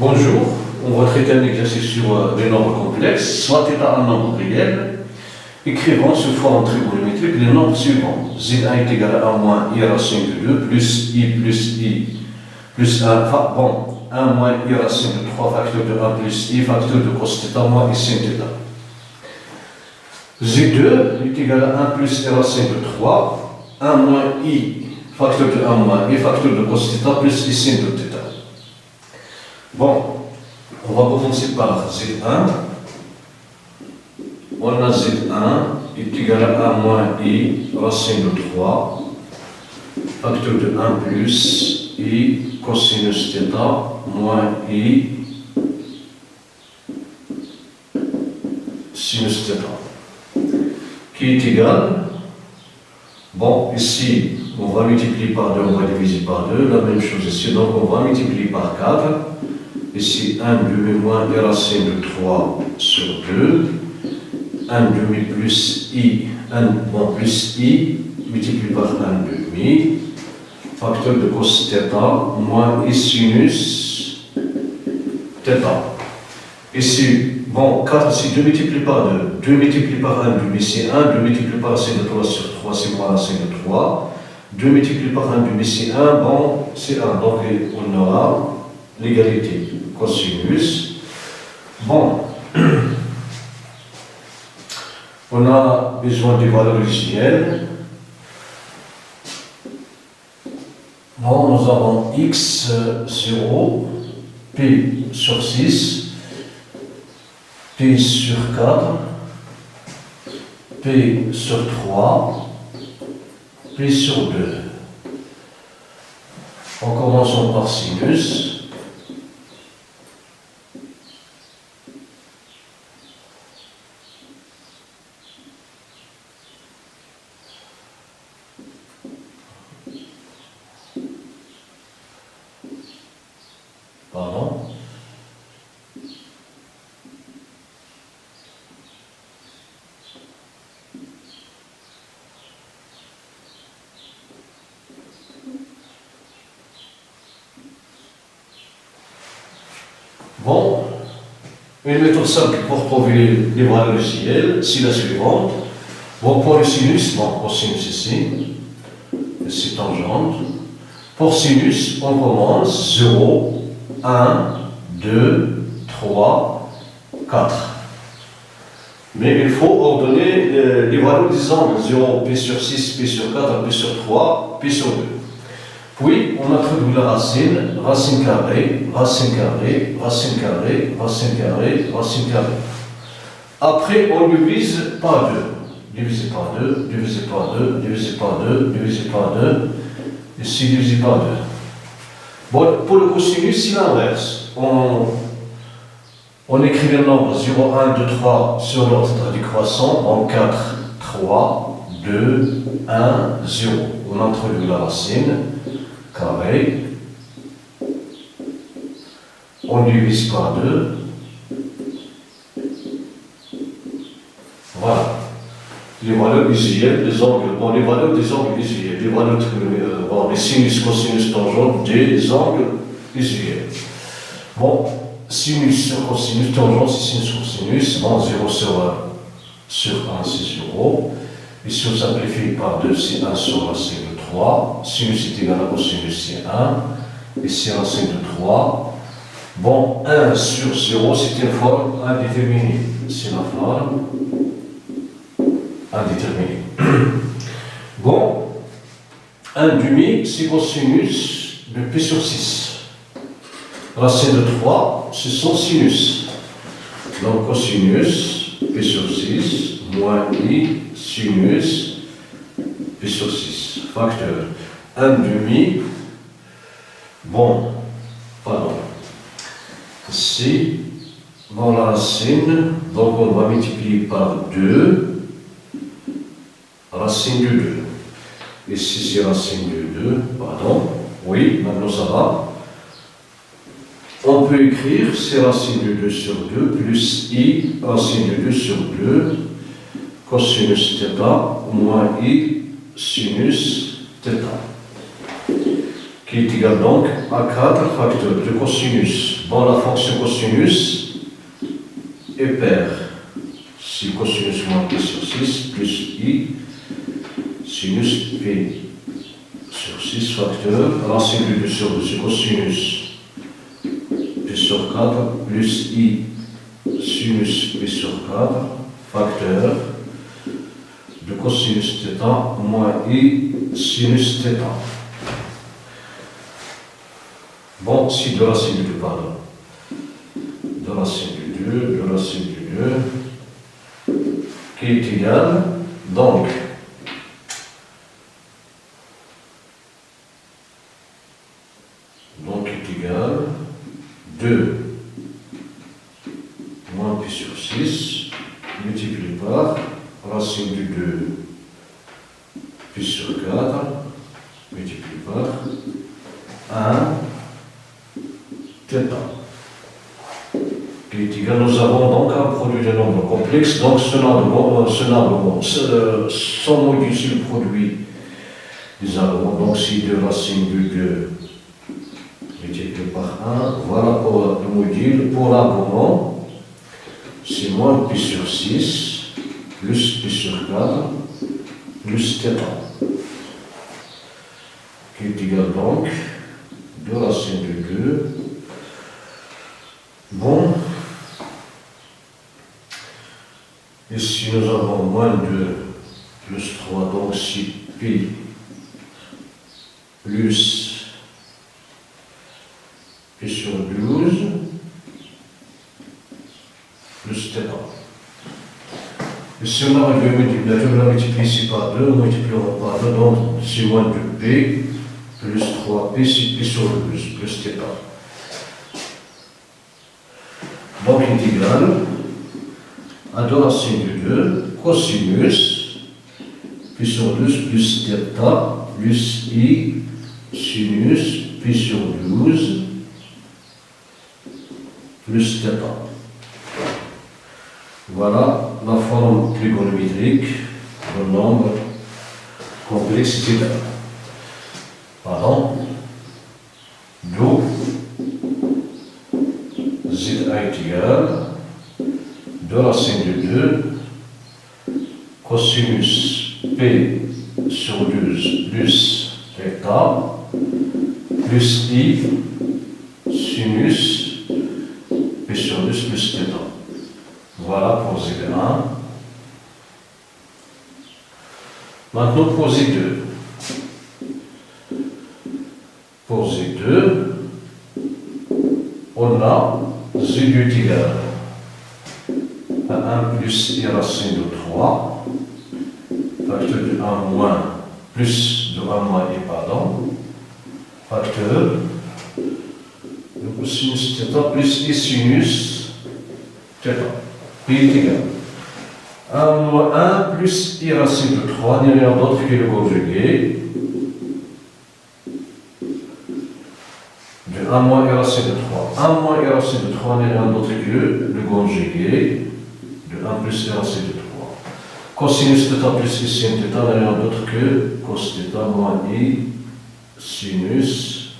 Bonjour, on va traiter un exercice sur les nombres complexes. Soit tu as un nombre réel, écrivons sous forme trigonométrique les nombres suivants. Z1 est égal à 1 moins I racine de 2 plus I plus 1, bon, 1 moins I racine de 3 facteur de 1 plus I facteur de cos θ moins I sin θ. Z2 est égal à 1 plus I racine de 3, 1 moins I facteur de 1 moins I facteur de cos θ plus I sin de θ. Bon, on va commencer par Z1. On a Z1 est égal à 1 moins I racine de 3, facteur de 1 plus I cosinus θ moins I sinus θ, qui est égal, bon, ici, on va multiplier par 2, on va diviser par 2, la même chose ici, donc on va multiplier par 4, ici 1 demi moins I racine de 3 sur 2, 1 demi plus I, 1 bon, plus I, multiplié par 1 demi, facteur de cos θ moins I sinus θ. Ici, bon, 4 ici, 2 multiplié par 2, 2 multiplié par 1 demi, c'est 1, 2 multiplié par racine de 3 sur 3, c'est moins racine de 3, 2 multiplié par 1 demi, c'est 1, bon, c'est 1, donc on aura l'égalité cosinus. Bon, on a besoin des valeurs lisielles. Bon, nous avons x0, p sur 6, p sur 4, p sur 3, p sur 2. En commençant par sinus. Pardon. Bon, une méthode simple pour trouver les valeurs lisielles, c'est la suivante. Bon, pour le sinus, bon, cosinus ici tangente. Pour sinus, on commence 0, 1, 2, 3, 4. Mais il faut ordonner les valeurs des angles. 0, P sur 6, P sur 4, P sur 3, P sur 2. Puis, on introduit la racine, racine carrée, racine carrée, racine carrée, racine carrée, racine carrée. Après, on divise par 2. Divisé par 2, divisé par 2, divisé par 2, divisé par 2, ici divisé par 2. Bon, pour le cosinus, c'est l'inverse. On écrit le nombre 0, 1, 2, 3 sur l'ordre décroissant en 4, 3, 2, 1, 0. On introduit la racine carrée. On divise par 2. Voilà. Les valeurs visuelles des angles, bon, les valeurs des angles visuels, les valeurs, bon, les sinus, cosinus, tangente des angles visuels. Bon, sinus sur cosinus, tangente, c'est sinus, cosinus, bon, 0 sur 1, c'est 0. Ici, on simplifie par 2, c'est 1 sur racine de 3. Sinus est égal à cosinus, c'est 1. Ici, racine de 3. Bon, 1 sur 0, c'est une forme indéterminée. C'est la forme indéterminé. Bon, 1 demi, c'est cosinus de P sur 6. Racine de 3, c'est son sinus. Donc cosinus, P sur 6, moins I, sinus, P sur 6. Facteur 1 demi. Bon, pardon. Ici, bon, la racine, donc on va multiplier par 2. Racine de 2. Ici, c'est racine de 2, pardon. Oui, maintenant ça va. On peut écrire, c'est racine de 2 sur 2, plus I, racine de 2 sur 2, cosinus θ, moins I, sinus θ. qui est égal donc à 4 facteurs de cosinus. Bon, la fonction cosinus est paire. Si cosinus moins p sur 6 plus i sinus p sur 6 facteurs, racine du 2 sur 2, c'est cosinus p sur 4 plus i sinus p sur 4 facteur de cosinus θ moins i sinus θ. Bon, si de racine du 2, pardon. De racine du 2, de racine du 2, qui est égal, donc, est égal 2 moins p sur 6 multiplié par racine du 2 p sur 4 multiplié par 1 θ qui est égal. Nous avons donc un produit de nombres complexes, donc ce nombre, son module c'est le produit des arguments, donc si de racine du 2 multiplié par 1, voilà pour le module. Pour l'argument, c'est moins p sur 6 plus p sur 4 plus θ qui est égal donc de racine de 2. Bon, ici nous avons moins 2 plus 3, donc si p plus p sur 12 plus θ. Et si on a la multiplié ici par 2, on multipliera par 2, donc c'est moins 2p plus 3p si p sur 12 plus θ. Donc il est égal à 2 racine de 2 cosinus p sur 12 plus θ plus i sinus p sur 12 plus θ. Voilà la forme trigonométrique d'un nombre complexe θ. Pardon. D'où z est égal 2 racine de 2 cosinus p sur 12 plus θ plus i sinus p sur 12 plus θ. Voilà pour Z1. Maintenant pour Z2. Pour Z2, on a Z2 est égal à 1 plus i racine de 3, facteur de 1 moins plus de 1 moins i, pardon, facteur de cosinus θ plus i sinus θ. Qui est égal à 1 moins 1 plus i racine de 3, n'est rien d'autre que le conjugué de 1 moins i racine de 3. 1 moins i racine de 3 n'est rien d'autre que le conjugué de 1 plus i racine de 3. Cosinus θ plus i sin θ n'est rien d'autre que cos θ moins i sinus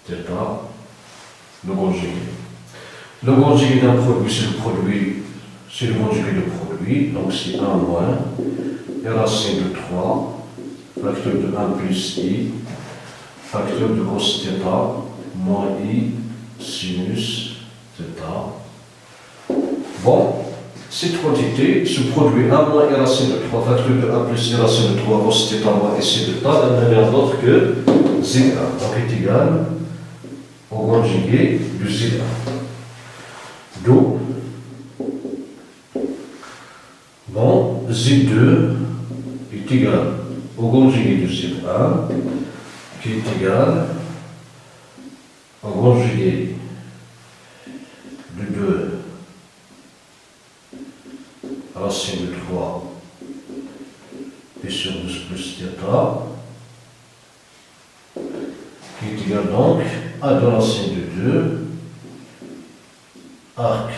θ. Le conjugué. Le conjugué d'un produit, c'est le conjugué de produit, donc c'est 1 moins i racine de 3, facteur de 1 plus i, facteur de cos θ moins i sinus θ. Bon, cette quantité, ce produit 1 moins i racine de 3, facteur de 1 plus i racine de 3, cos θ moins i sin θ, n'est rien d'autre que Z1, donc est égal au conjugué du Z1. D'où, bon, Z2 est égal au conjugué du Z1, qui est égal au conjugué de 2 racine de 3 p sur 12 plus θ, qui est égal donc à 2 racine de 2 arc,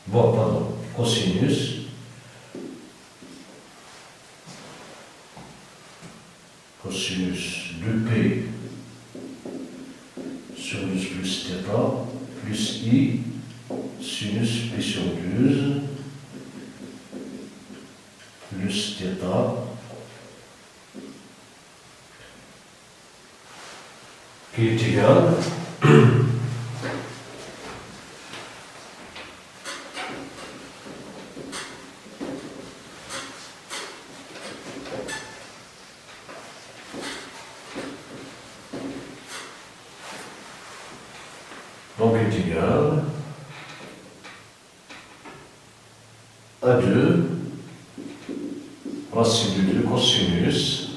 bon, pardon, cosinus qui est égal donc est égal à 2 racine de 2 cosinus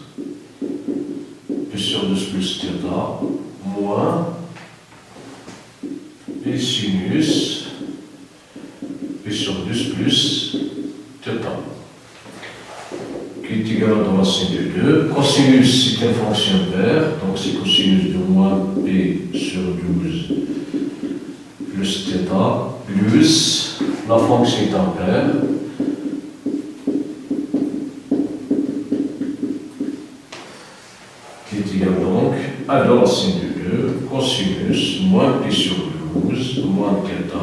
pi sur 2 plus θ moins pi sinus pi sur 2 plus θ qui est égal à racine de 2. Cosinus c'est une fonction paire, donc c'est cosinus de moins p sur 12 plus θ plus la fonction est en paire qui est égal donc à la racine de 2 cosinus moins pi sur 12 moins θ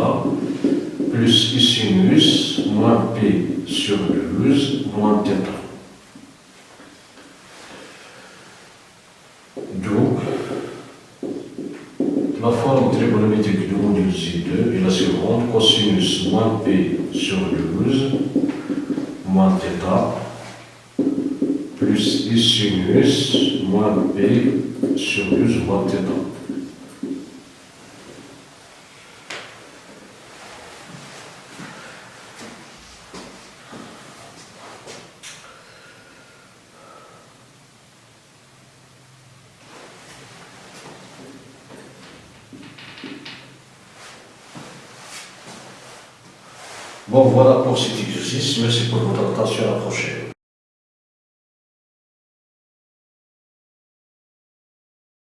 plus sinus moins p sur 12 moins θ. Donc, la forme trigonométrique du module C2 est la suivante: cosinus moins p sur 12 moins θ plus sinus moins p sur 12 moins θ. Bon, voilà pour cet exercice. Merci pour votre attention. À la prochaine.